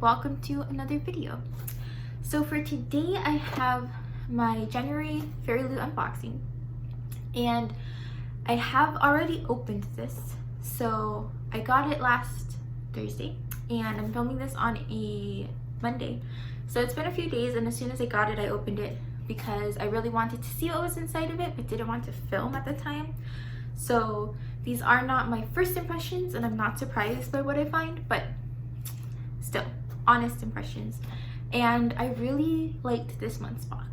welcome to another video. So for today I have my January Fairy Loot unboxing, and I have already opened this. So I got it last Thursday and I'm filming this on a Monday, so it's been a few days, and as soon as I got it I opened it because I really wanted to see what was inside of it but didn't want to film at the time. So these are not my first impressions and I'm not surprised by what I find, but still honest impressions. And I really liked this month's box.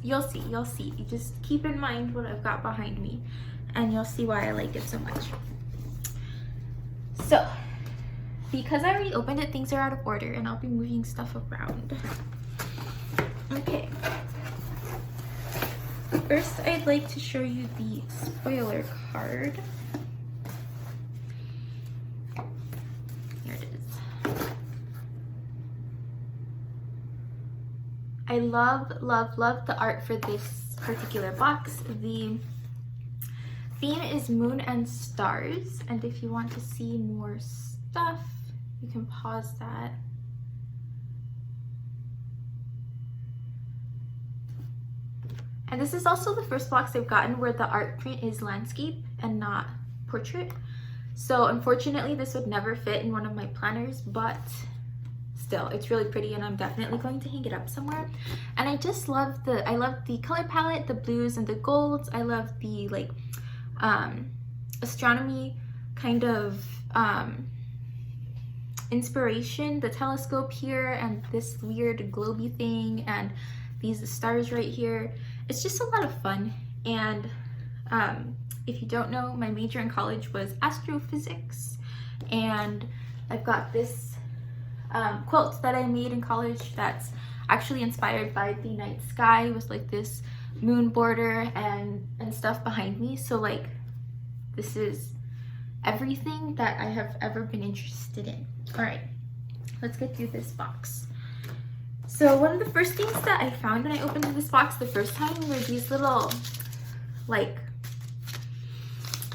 You'll see, you just keep in mind what I've got behind me and you'll see why I like it so much. So because I already opened it, things are out of order and I'll be moving stuff around. Okay, first I'd like to show you the spoiler card. Here it is. I love the art for this particular box. The theme is Moon and Stars, and if you want to see more stuff you can pause that. And this is also the first box I've gotten where the art print is landscape and not portrait. So unfortunately this would never fit in one of my planners, but still it's really pretty and I'm definitely going to hang it up somewhere. And I just love I love the color palette, the blues and the golds. I love the like astronomy kind of inspiration, the telescope here and this weird globy thing and these stars right here. It's just a lot of fun. And if you don't know, my major in college was astrophysics, and I've got this quilt that I made in college that's actually inspired by the night sky with like this moon border and stuff behind me. So like this is everything that I have ever been interested in. All right, let's get through this box. So one of the first things that I found when I opened this box the first time were these little like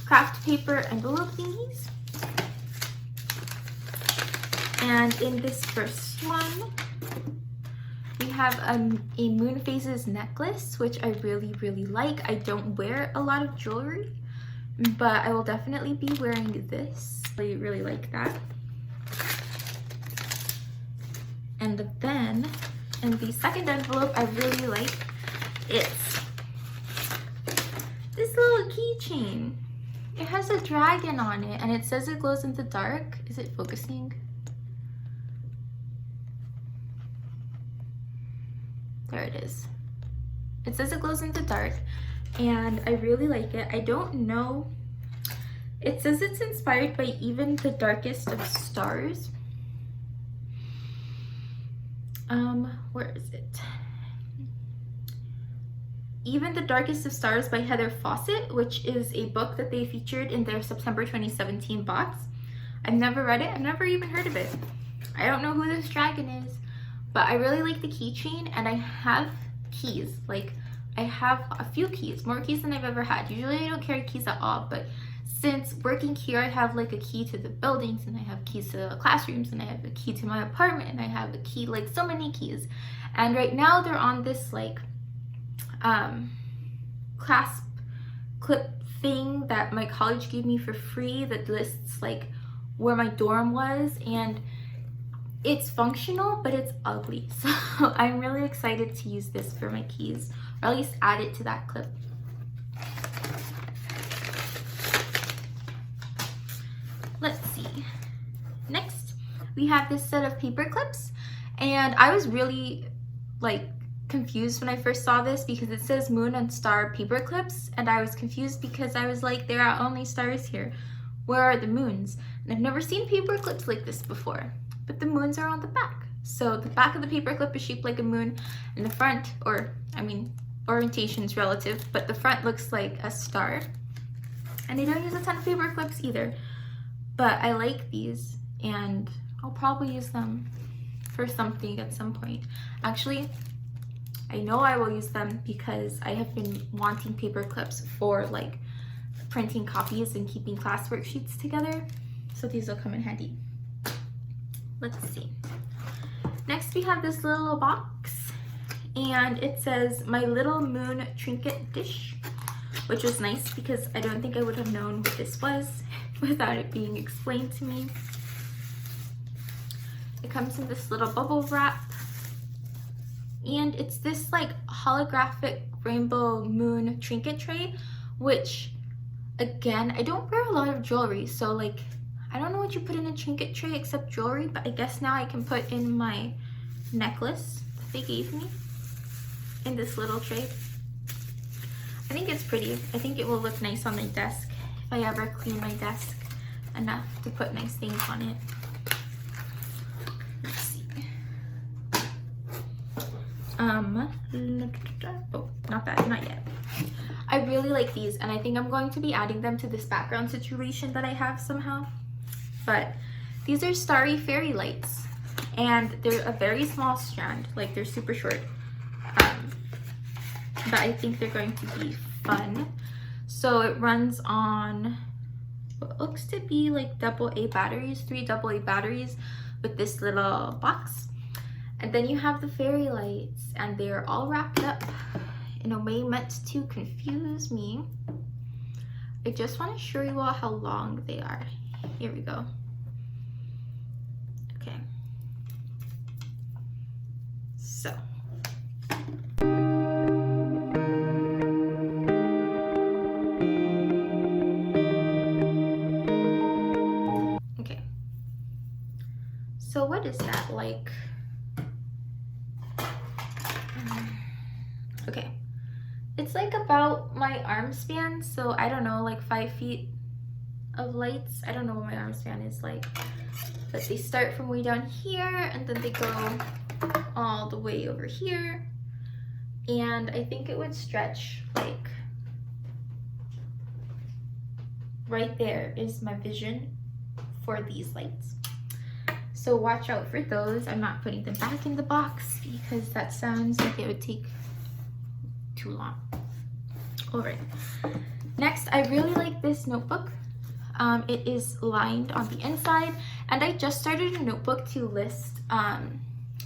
craft paper envelope thingies. And in this first one we have a moon phases necklace, which I really like. I don't wear a lot of jewelry, but I will definitely be wearing this. I really like that. And then in the second envelope I really like, it's this little keychain. It has a dragon on it and it says it glows in the dark. Is it focusing? There it is. It says it glows in the dark and I really like it. I don't know, it says it's inspired by even the darkest of stars. Where is it? Even the Darkest of Stars by Heather Fawcett, which is a book that they featured in their September 2017 box. I've never read it, I've never even heard of it. I don't know who this dragon is, but I really like the keychain and I have keys. Like I have a few keys, more keys than I've ever had. Usually I don't carry keys at all, but since working here I have like a key to the buildings and I have keys to the classrooms and I have a key to my apartment and I have a key, like so many keys. And right now they're on this like clasp clip thing that my college gave me for free that lists like where my dorm was, and it's functional but it's ugly. So I'm really excited to use this for my keys, or at least add it to that clip. Let's see. Next, we have this set of paper clips, and I was really like confused when I first saw this because it says Moon and Star paper clips, and I was confused because I was like, there are only stars here. Where are the moons? And I've never seen paper clips like this before, but the moons are on the back. So the back of the paper clip is shaped like a moon, and the front, or I mean, orientation is relative, but the front looks like a star. And I don't use a ton of paper clips either, but I like these and I'll probably use them for something at some point. Actually, I know I will use them because I have been wanting paper clips for like printing copies and keeping class worksheets together. So these will come in handy. let's see. Next we have this little box, and it says My Little Moon Trinket Dish, which was nice because I don't think I would have known what this was without it being explained to me. It comes in this little bubble wrap, and it's this like holographic rainbow moon trinket tray, which again, I don't wear a lot of jewelry, so like I don't know what you put in a trinket tray except jewelry, but I guess now I can put in my necklace that they gave me in this little tray. I think it's pretty. I think it will look nice on my desk if I ever clean my desk enough to put nice things on it. Let's see. Oh, not bad, not yet. I really like these, and I think I'm going to be adding them to this background situation that I have somehow. But these are starry fairy lights, and they're a very small strand, like they're super short. But I think they're going to be fun. So it runs on what looks to be like AA batteries, 3 AA batteries with this little box. And then you have the fairy lights, and they're all wrapped up in a way meant to confuse me. I just want to show you all how long they are. Here we go. Okay. So. Okay. So what is that like? Okay. It's like about my arm span, so I don't know, like 5 feet of lights. I don't know what my arm span is like, but they start from way down here and then they go all the way over here, and I think it would stretch like right there is my vision for these lights. So watch out for those. I'm not putting them back in the box because that sounds like it would take too long. All right, next I really like this notebook. It is lined on the inside, and I just started a notebook to list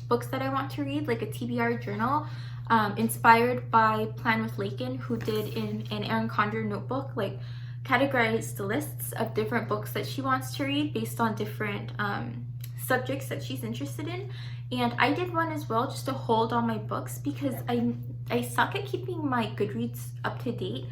books that I want to read, like a TBR journal, inspired by Plan with Lakin, who did in an Erin Condor notebook, like categorized lists of different books that she wants to read based on different subjects that she's interested in. And I did one as well, just to hold all my books, because I suck at keeping my Goodreads up to date,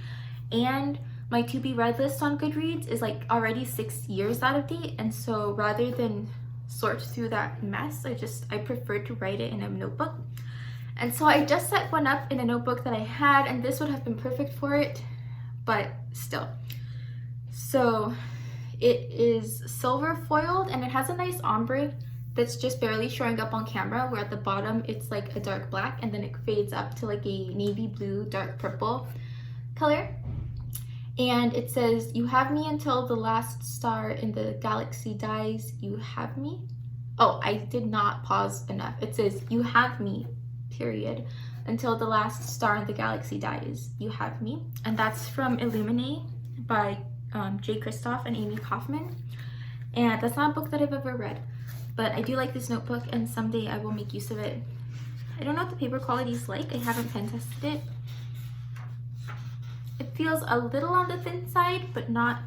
and my to be read list on Goodreads is like already 6 years out of date. And so rather than sort through that mess, I prefer to write it in a notebook. And so I just set one up in a notebook that I had, and this would have been perfect for it, but still. So it is silver foiled, and it has a nice ombre that's just barely showing up on camera, where at the bottom it's like a dark black, and then it fades up to like a navy blue, dark purple color. And it says, "You have me until the last star in the galaxy dies. You have me." Oh, I did not pause enough. It says, "You have me, period, until the last star in the galaxy dies. You have me." And that's from Illuminate by Jay Kristoff and Amy Kaufman. And that's not a book that I've ever read, but I do like this notebook, and someday I will make use of it. I don't know what the paper quality is like. I haven't pen tested it. It feels a little on the thin side, but not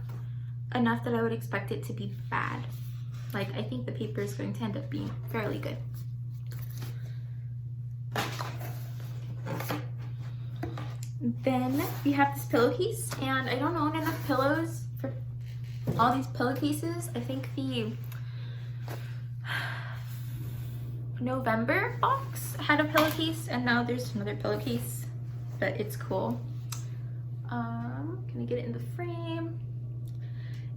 enough that I would expect it to be bad. Like, I think the paper is going to end up being fairly good. Then we have this pillowcase, and I don't own enough pillows for all these pillowcases. I think the November box had a pillowcase, and now there's another pillowcase, but it's cool. Can I get it in the frame?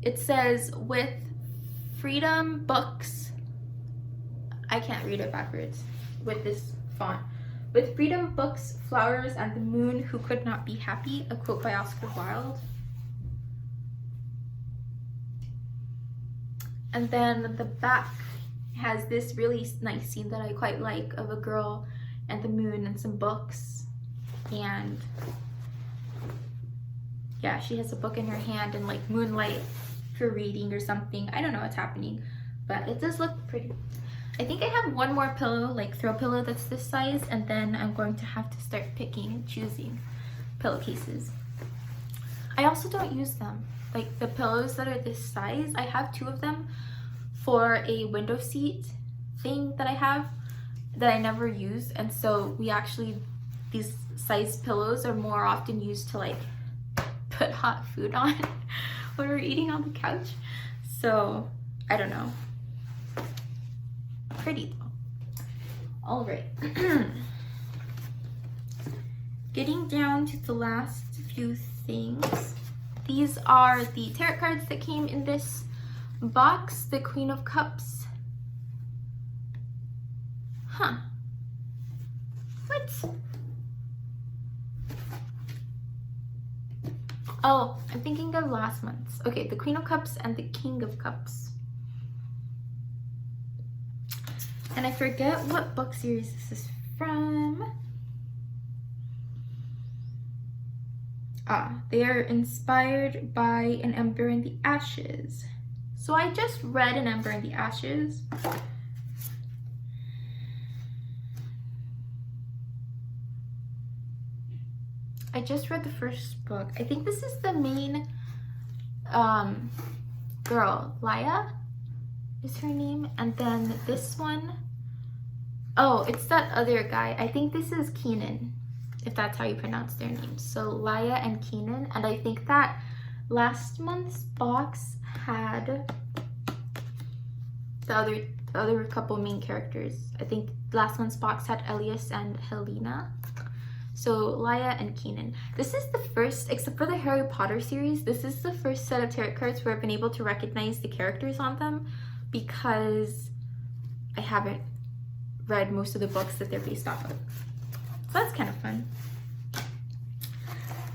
It says, "With Freedom Books," I can't read it backwards with this font. "With Freedom Books, Flowers, and the Moon Who Could Not Be Happy," a quote by Oscar Wilde. And then the back has this really nice scene that I quite like, of a girl and the moon and some books, and yeah, she has a book in her hand and like moonlight for reading or something. I don't know what's happening, but it does look pretty. I think I have one more pillow, like throw pillow that's this size, and then I'm going to have to start picking and choosing pillowcases. I also don't use them. Like the pillows that are this size, I have 2 of them for a window seat thing that I have that I never use, and so we actually, these size pillows are more often used to like put hot food on when we're eating on the couch. So I don't know. Pretty though. All right. Getting down to the last few things. These are the tarot cards that came in this box. The Queen of Cups. Huh. What? Oh, I'm thinking of last month's. Okay, the Queen of Cups and the King of Cups. And I forget what book series this is from. They are inspired by An Ember in the Ashes. So I just read An Ember in the Ashes. I just read the first book. I think this is the main girl, Laya is her name. And then this one, oh, it's that other guy. I think this is Keenan, if that's how you pronounce their names. So Laya and Keenan. And I think that last month's box had the other couple main characters. I think last month's box had Elias and Helena. So Laya and Keenan. This is the first, except for the Harry Potter series, this is the first set of tarot cards where I've been able to recognize the characters on them, because I haven't read most of the books that they're based off of. So that's kind of fun.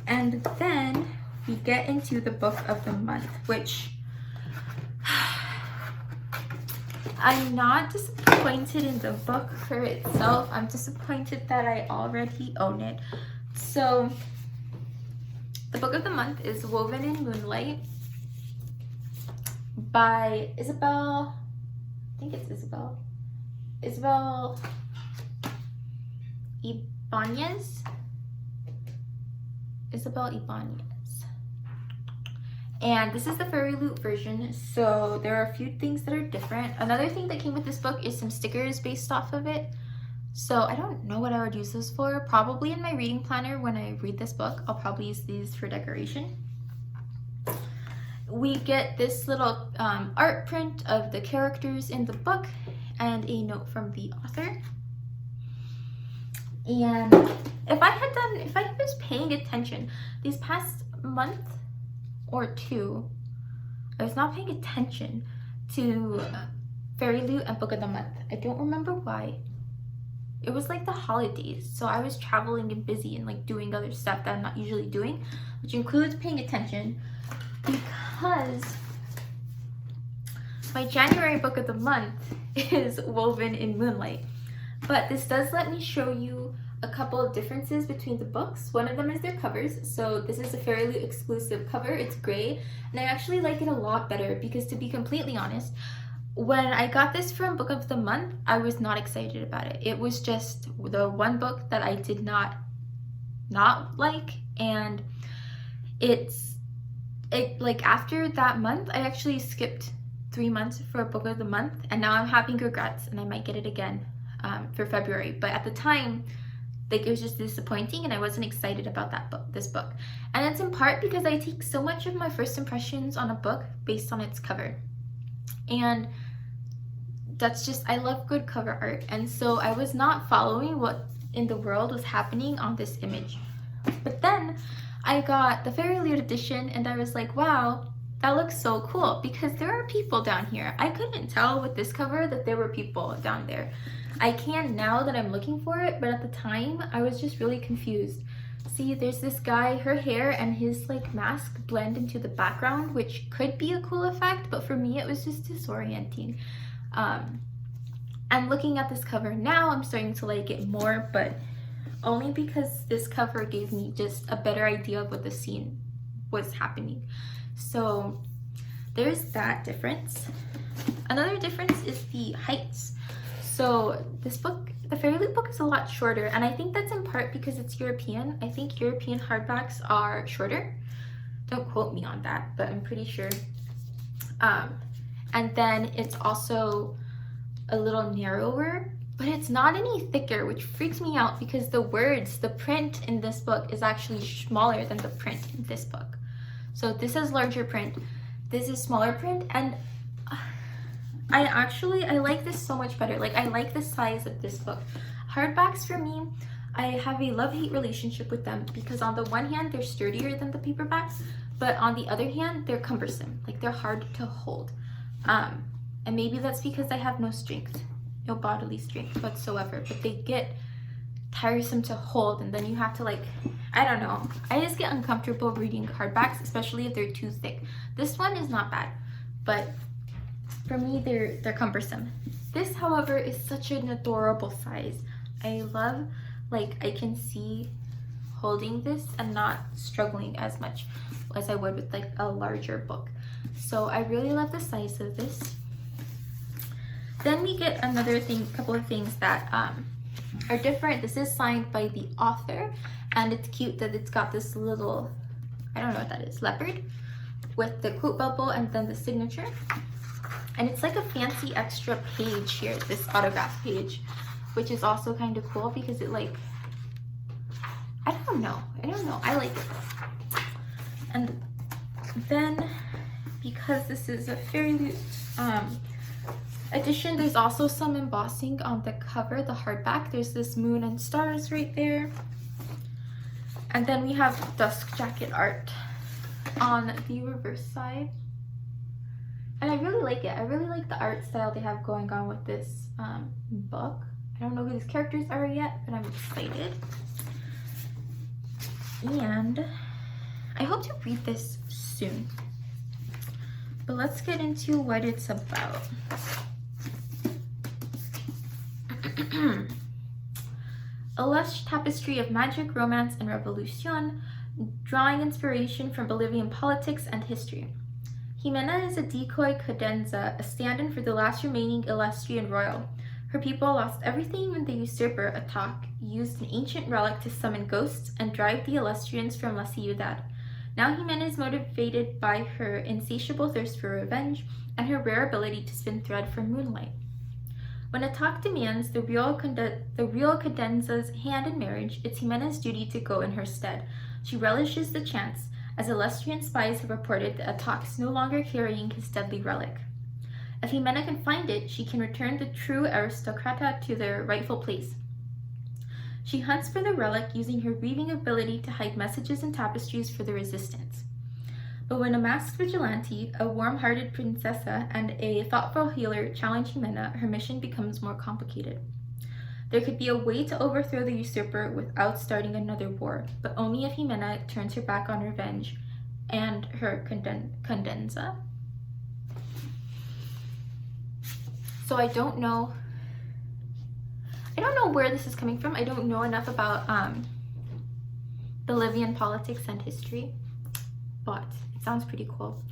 And then we get into the book of the month, which I'm not disappointed in the book for itself. I'm disappointed that I already own it. So the book of the month is Woven in Moonlight by Isabel, I think it's Isabel Ibanez. And this is the Fairy Loot version, so there are a few things that are different. Another thing that came with this book is some stickers based off of it. So I don't know what I would use those for. Probably in my reading planner when I read this book, I'll probably use these for decoration. We get this little art print of the characters in the book and a note from the author. And if I was paying attention these past month or 2, I was not paying attention to Fairy Loot and Book of the Month. I don't remember why. It was like the holidays, so I was traveling and busy and like doing other stuff that I'm not usually doing, which includes paying attention, because my January book of the month is Woven in Moonlight. But this does let me show you a couple of differences between the books. One of them is their covers. So this is a Fairy Loot exclusive cover. It's gray, and I actually like it a lot better because, to be completely honest, when I got this from Book of the Month, I was not excited about it. It was just the one book that I did not like, and like after that month, I actually skipped 3 months for Book of the Month, and now I'm having regrets, and I might get it again for February. But at the time, like, it was just disappointing, and I wasn't excited about this book. And it's in part because I take so much of my first impressions on a book based on its cover. And that's just, I love good cover art. And so I was not following what in the world was happening on this image. But then I got the Fairy Loot edition, and I was like, wow, that looks so cool, because there are people down here. I couldn't tell with this cover that there were people down there. I can now that I'm looking for it, but at the time I was just really confused. See, there's this guy, her hair and his like mask blend into the background, which could be a cool effect, but for me it was just disorienting. And looking at this cover now, I'm starting to like it more, but only because this cover gave me just a better idea of what the scene was happening. So there's that difference. Another difference is the heights. So this book, the Fairy Loot book, is a lot shorter, and I think that's in part because it's European. I think European hardbacks are shorter. Don't quote me on that, but I'm pretty sure. And then it's also a little narrower, but it's not any thicker, which freaks me out because the words, the print in this book is actually smaller than the print in this book. So this is larger print, this is smaller print, and I like this so much better. Like, I like the size of this book. Hardbacks, for me, I have a love-hate relationship with them because on the one hand, they're sturdier than the paperbacks, but on the other hand, they're cumbersome. Like, they're hard to hold. And maybe that's because I have no strength, no bodily strength whatsoever, but they get tiresome to hold, and then you have to, like, I don't know. I just get uncomfortable reading hardbacks, especially if they're too thick. This one is not bad, but for me, they're cumbersome. This, however, is such an adorable size. I love, like, I can see holding this and not struggling as much as I would with, like, a larger book. So I really love the size of this. Then we get another thing, couple of things that are different. This is signed by the author, and it's cute that it's got this little, I don't know what that is, leopard with the quote bubble and then the signature. And it's like a fancy extra page here, this autograph page, which is also kind of cool because it, like, I don't know, I like it. And then, because this is a Fairy Loot edition, there's also some embossing on the cover, the hardback. There's this moon and stars right there. And then we have dusk jacket art on the reverse side. And I really like it. I really like the art style they have going on with this book. I don't know who these characters are yet, but I'm excited. And I hope to read this soon. But let's get into what it's about. A lush tapestry of magic, romance, and revolution, drawing inspiration from Bolivian politics and history. Jimena is a decoy cadenza, a stand-in for the last remaining Illustrian royal. Her people lost everything when the usurper, Atak, used an ancient relic to summon ghosts and drive the Illustrians from La Ciudad. Now Jimena is motivated by her insatiable thirst for revenge and her rare ability to spin thread from moonlight. When Atak demands the real cadenza's hand in marriage, it's Jimena's duty to go in her stead. She relishes the chance, as Illustrian spies have reported that Atak's no longer carrying his deadly relic. If Jimena can find it, she can return the true aristocrata to their rightful place. She hunts for the relic using her weaving ability to hide messages and tapestries for the resistance. But when a masked vigilante, a warm-hearted princessa, and a thoughtful healer challenge Jimena, her mission becomes more complicated. There could be a way to overthrow the usurper without starting another war, but only if Jimena turns her back on revenge and her cadenza. So I don't know where this is coming from. I don't know enough about Bolivian politics and history, but it sounds pretty cool.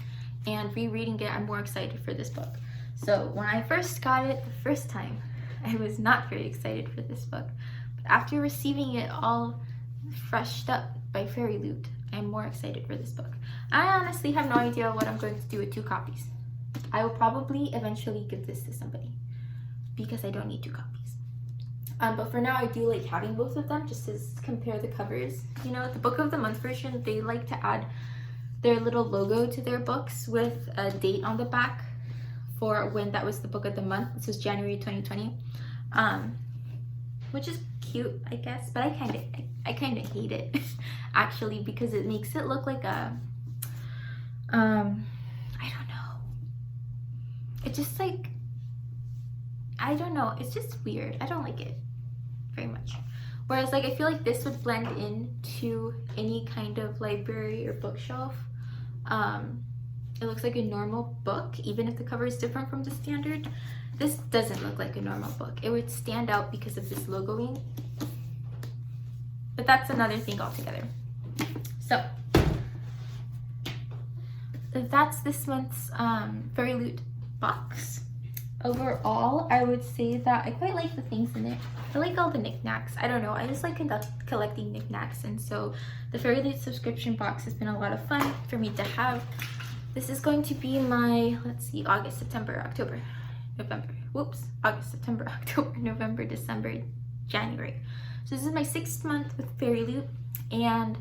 And rereading it, I'm more excited for this book. So when I first got it the first time, I was not very excited for this book. But after receiving it all freshed up by Fairy Loot, I'm more excited for this book. I honestly have no idea what I'm going to do with 2 copies. I will probably eventually give this to somebody because I don't need 2 copies. But for now, I do like having both of them just to compare the covers. You know, the Book of the Month version, they like to add their little logo to their books with a date on the back for when that was the Book of the Month. This was January 2020, which is cute, I guess. But I kind of hate it actually because it makes it look like a I don't know. It just like, I don't know. It's just weird. I don't like it very much. Whereas like I feel like this would blend into any kind of library or bookshelf. It looks like a normal book, even if the cover is different from the standard. This doesn't look like a normal book. It would stand out because of this logoing. But that's another thing altogether. So that's this month's Fairy Loot box. overall, I would say that I quite like the things in it. I like all the knickknacks. I don't know, I just like collecting knickknacks, and so the Fairy Loot subscription box has been a lot of fun for me to have. This is going to be my, let's see, August, September, October, November. Whoops, August, September, October, November, December, January. So this is my 6th month with Fairy Loot, and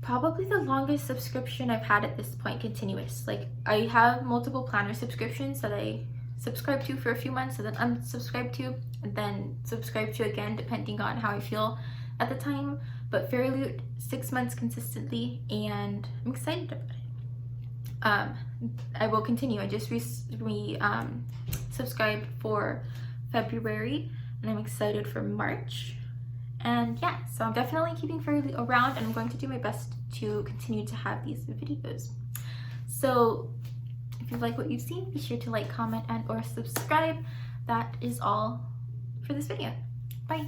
probably the longest subscription I've had at this point, continuous. Like, I have multiple planner subscriptions that I subscribe to for a few months and then unsubscribe to, and then subscribe to again depending on how I feel at the time. But Fairy Loot, 6 months consistently, and I'm excited about it. I will continue. I just subscribed for February, and I'm excited for March. And yeah, so I'm definitely keeping Fairy Loot around, and I'm going to do my best to continue to have these videos. So if you like what you've seen, be sure to like, comment, and or subscribe. That is all for this video. Bye.